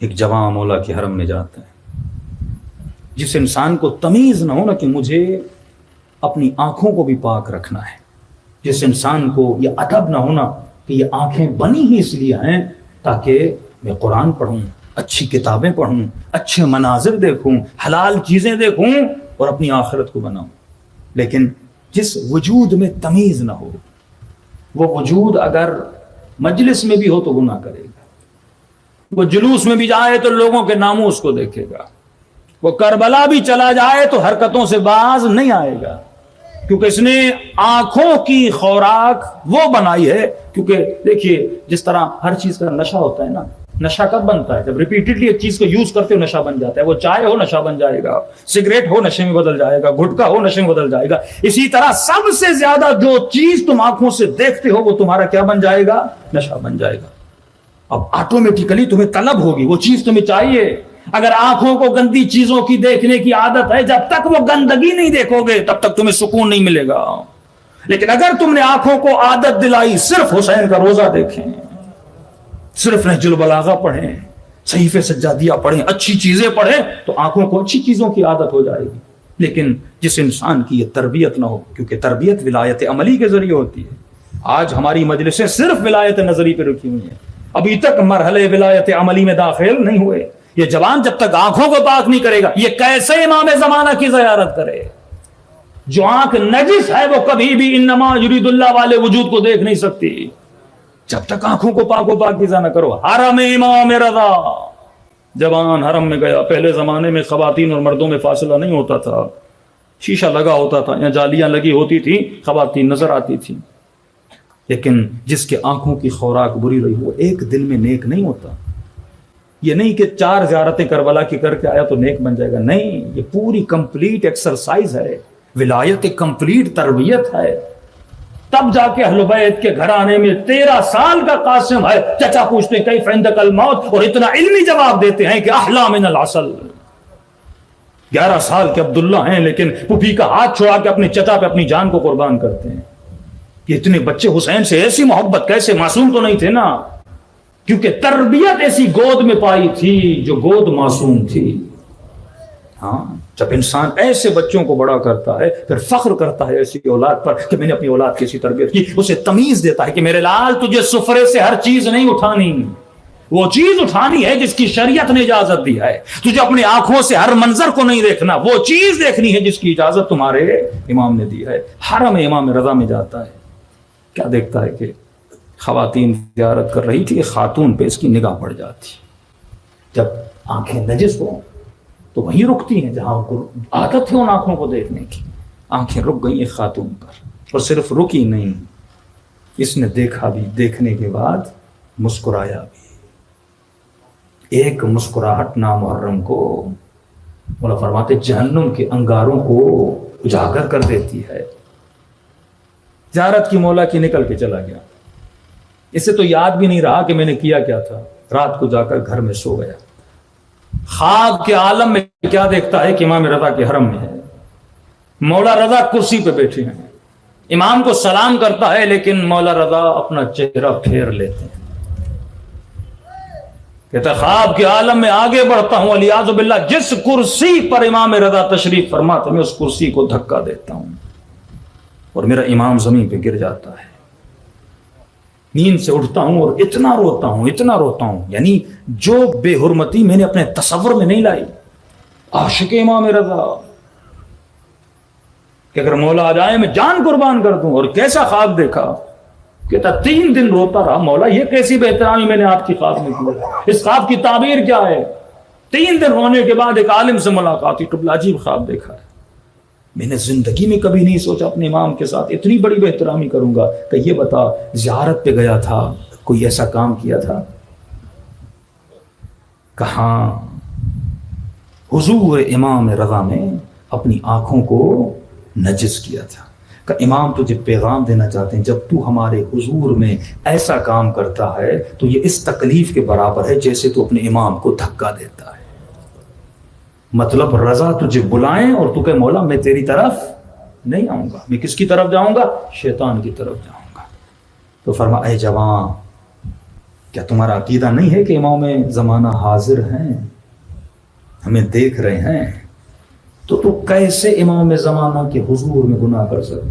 ایک جوان مولا کے حرم میں جاتا ہے. جس انسان کو تمیز نہ ہو نا کہ مجھے اپنی آنکھوں کو بھی پاک رکھنا ہے، جس انسان کو یہ ادب نہ ہونا کہ یہ آنکھیں بنی ہی اس لیے ہیں تاکہ میں قرآن پڑھوں، اچھی کتابیں پڑھوں، اچھے مناظر دیکھوں، حلال چیزیں دیکھوں اور اپنی آخرت کو بناؤں. لیکن جس وجود میں تمیز نہ ہو، وہ وجود اگر مجلس میں بھی ہو تو گناہ کرے گا، وہ جلوس میں بھی جائے تو لوگوں کے ناموس کو دیکھے گا، وہ کربلا بھی چلا جائے تو حرکتوں سے باز نہیں آئے گا، کیونکہ اس نے آنکھوں کی خوراک وہ بنائی ہے. کیونکہ دیکھیے جس طرح ہر چیز کا نشہ ہوتا ہے نا، نشہ کب بنتا ہے؟ جب ریپیٹڈلی ایک چیز کو یوز کرتے ہو نشہ بن جاتا ہے. وہ چائے ہو نشہ بن جائے گا، سگریٹ ہو نشے میں بدل جائے گا، گٹکا ہو نشے میں بدل جائے گا. اسی طرح سب سے زیادہ جو چیز تم آنکھوں سے دیکھتے ہو وہ تمہارا کیا بن جائے گا؟ نشہ بن جائے گا. اب آٹومیٹیکلی تمہیں طلب ہوگی، وہ چیز تمہیں چاہیے. اگر آنکھوں کو گندی چیزوں کی دیکھنے کی عادت ہے، جب تک وہ گندگی نہیں دیکھو گے تب تک تمہیں سکون نہیں ملے گا. لیکن اگر تم نے آنکھوں کو عادت دلائی صرف حسین کا روزہ دیکھیں، صرف نہج البلاغہ پڑھیں، صحیفے سجادیہ پڑھیں، اچھی چیزیں پڑھیں، تو آنکھوں کو اچھی چیزوں کی عادت ہو جائے گی. لیکن جس انسان کی یہ تربیت نہ ہو، کیونکہ تربیت ولایت عملی کے ذریعے ہوتی ہے. آج ہماری مجلسیں صرف ولایت نظری پہ رکھی ہوئی ہیں، ابھی تک مرحلے ولایت عملی میں داخل نہیں ہوئے. یہ جوان جب تک آنکھوں کو پاک نہیں کرے گا، یہ کیسے امام زمانہ کی زیارت کرے؟ جو آنکھ نجس ہے وہ کبھی بھی انما یرید اللہ والے وجود کو دیکھ نہیں سکتی. جب تک آنکھوں کو پاکیزہ نہ کرو. حرم امام رضا، جوان حرم میں گیا. پہلے زمانے میں خواتین اور مردوں میں فاصلہ نہیں ہوتا تھا، شیشہ لگا ہوتا تھا یا جالیاں لگی ہوتی تھی، خواتین نظر آتی تھی. لیکن جس کے آنکھوں کی خوراک بری رہی وہ ایک دل میں نیک نہیں ہوتا. یہ نہیں کہ 4 زیارتیں کربلا کی کر کے آیا تو نیک بن جائے گا، نہیں. یہ پوری کمپلیٹ ایکسرسائز ہے، ولایت کمپلیٹ تربیت ہے. تب جا کے اہل بیت کے گھرانے میں 13 سال کا قاسم ہے. چچا پوچھتے ہیں کیف عندک الموت، اور اتنا علمی جواب دیتے ہیں کہ احلی من العسل. 11 سال کے عبداللہ ہیں لیکن پھوپھی کا ہاتھ چھوڑا کے اپنے چچا پہ اپنی جان کو قربان کرتے ہیں. یہ اتنے بچے حسین سے ایسی محبت، کیسے؟ معصوم تو نہیں تھے نا، کیونکہ تربیت ایسی گود میں پائی تھی جو گود معصوم تھی. ہاں، جب انسان ایسے بچوں کو بڑا کرتا ہے پھر فخر کرتا ہے ایسی اولاد پر کہ میں نے اپنی اولاد کی ایسی تربیت کی. اسے تمیز دیتا ہے کہ میرے لال تجھے سفرے سے ہر چیز نہیں اٹھانی، وہ چیز اٹھانی ہے جس کی شریعت نے اجازت دی ہے. تجھے اپنی آنکھوں سے ہر منظر کو نہیں دیکھنا، وہ چیز دیکھنی ہے جس کی اجازت تمہارے امام نے دی ہے. حرم امام رضا میں جاتا ہے، کیا دیکھتا ہے کہ خواتین زیارت کر رہی تھی، خاتون پہ اس کی نگاہ پڑ جاتی. جب آنکھیں نجس ہوں تو وہیں رکتی ہیں جہاں کو عادت ہے ان آنکھوں کو دیکھنے کی. آنکھیں رک گئی ایک خاتون پر، اور صرف رکی نہیں، اس نے دیکھا بھی، دیکھنے کے بعد مسکرایا بھی. ایک مسکراہٹ نامحرم کو مولا فرماتے جہنم کے انگاروں کو اجاگر کر دیتی ہے. زیارت کی مولا کی نکل کے چلا گیا، اسے تو یاد بھی نہیں رہا کہ میں نے کیا کیا تھا. رات کو جا کر گھر میں سو گیا. خواب کے عالم میں کیا دیکھتا ہے کہ امام رضا کے حرم میں ہے، مولا رضا کرسی پہ بیٹھے ہیں. امام کو سلام کرتا ہے لیکن مولا رضا اپنا چہرہ پھیر لیتے ہیں. کہتا خواب کے عالم میں آگے بڑھتا ہوں، والعیاذ باللہ جس کرسی پر امام رضا تشریف فرماتے میں اس کرسی کو دھکا دیتا ہوں اور میرا امام زمین پہ گر جاتا ہے. نیند سے اٹھتا ہوں اور اتنا روتا ہوں، یعنی جو بے حرمتی میں نے اپنے تصور میں نہیں لائی. عاشق امام رضا کہ اگر مولا آ جائے میں جان قربان کر دوں. اور کیسا خواب دیکھا، کہتا 3 دن روتا رہا، مولا یہ کیسی بے احترامی میں نے آپ کی خواب میں کی، اس خواب کی تعبیر کیا ہے؟ 3 دن رونے کے بعد ایک عالم سے ملاقات ہوئی، تو عجیب خواب دیکھا ہے، میں نے زندگی میں کبھی نہیں سوچا اپنے امام کے ساتھ اتنی بڑی بے احترامی کروں گا. کہ یہ بتا زیارت پہ گیا تھا، کوئی ایسا کام کیا تھا؟ کہاں حضور امام رضا میں اپنی آنکھوں کو نجس کیا تھا. کہ امام تجھے پیغام دینا چاہتے ہیں، جب تو ہمارے حضور میں ایسا کام کرتا ہے تو یہ اس تکلیف کے برابر ہے جیسے تو اپنے امام کو دھکا دیتا ہے. مطلب رضا تجھے بلائیں اور تو کہ مولا میں تیری طرف نہیں آؤں گا، میں کس کی طرف جاؤں گا؟ شیطان کی طرف جاؤں گا. تو فرما اے جوان، کیا تمہارا عقیدہ نہیں ہے کہ امام زمانہ حاضر ہیں، ہمیں دیکھ رہے ہیں؟ تو کیسے امام زمانہ کے حضور میں گناہ کر سکتا؟